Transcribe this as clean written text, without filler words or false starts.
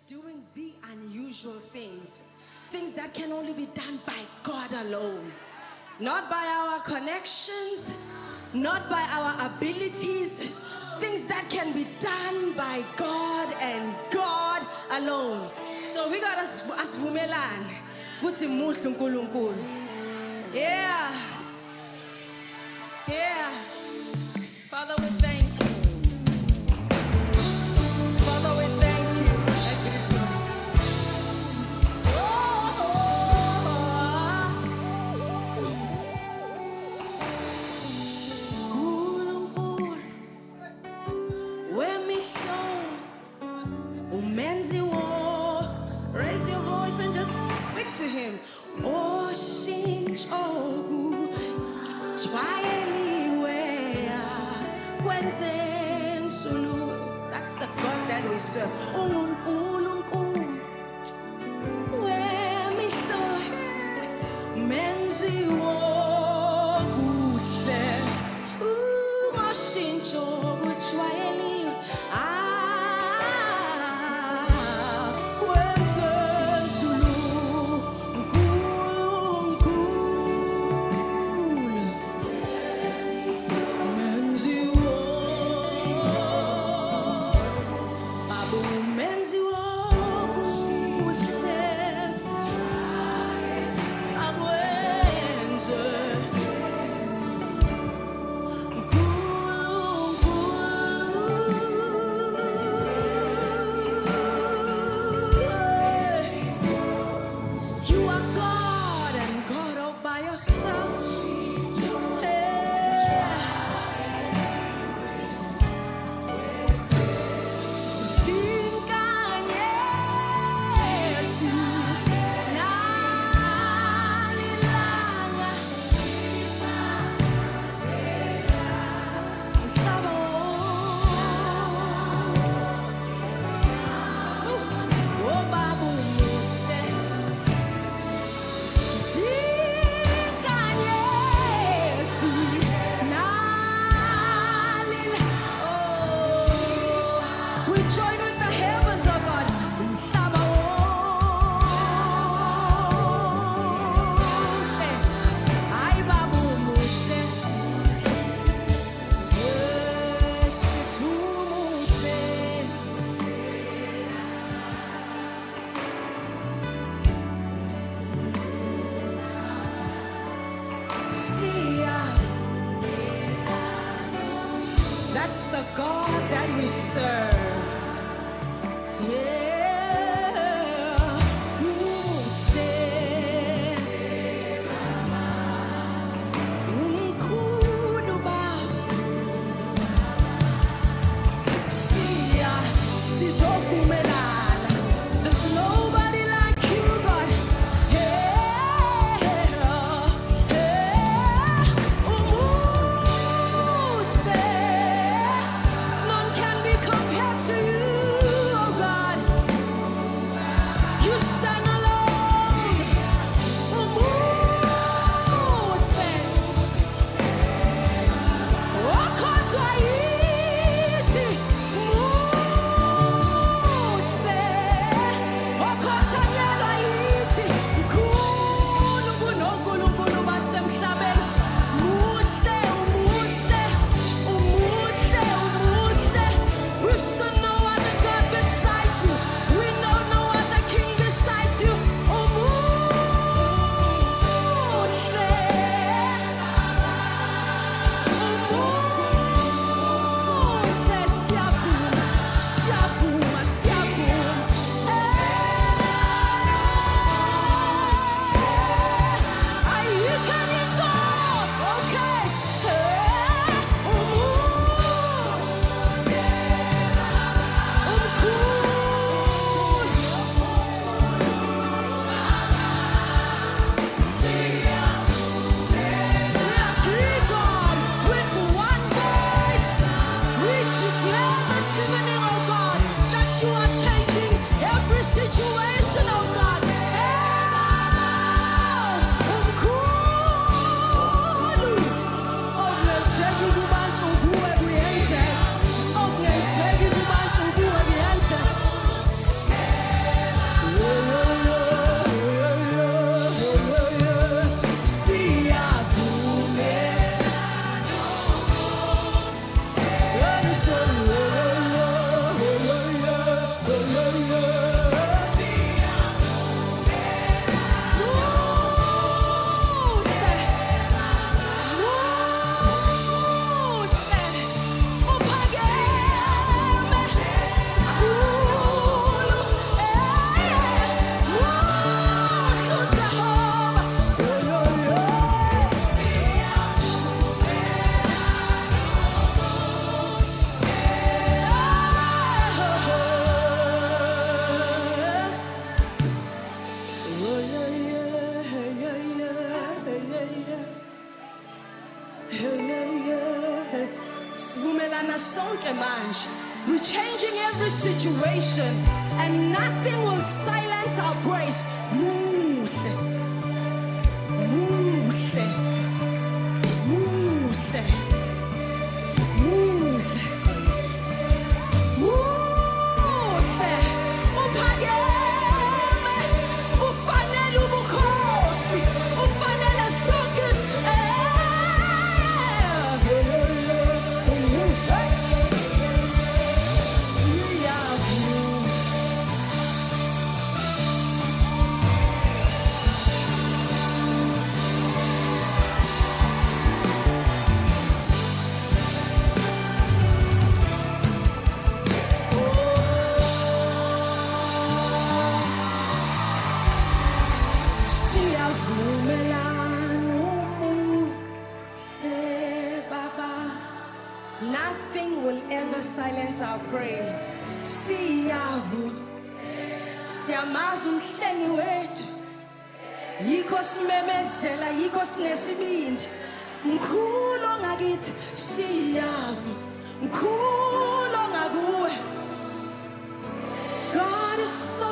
doing the unusual things. Things that can only be done by God alone. Not by our connections, not by our abilities. Things that can be done by God and God alone. So we got asivumelane ukuthi Umuhle uNkulunkulu. Yeah. Yeah. Father, we thank you. Father, we thank you. Thank you, Lord. Nkulunkulu, wemihlo, umenzi wo. Raise your voice and just speak to him. Oh, shinchogu, chwayeliwea, kwenzensulu. That's the God that we serve. Unkulunkulu, wemihlo, menzi wo kuhle. Mashinchogu, chwayeliwea. That's the God that we serve. Yeah. Umkhulu Baba. Sizovumelana. There's nobody like you, God. None can be compared to you, oh God. You stand alone. Umuhle. Wakhothwa yithi. Umuhle. sonke manje. We're changing every situation, and nothing will silence our praise. Umuhle, umuhle, umuhle, umuhle, umuhle. Uphakeme, ufanele ubukhosi, ufanele sonke. Nothing will ever silence our praise. Siyavu, siyamazi umhlengi wethu. Yikho simemezela, yikho sinesibindi. Mkhulu ongakithi, siyavu. Mkhulu ongakuwe. God is so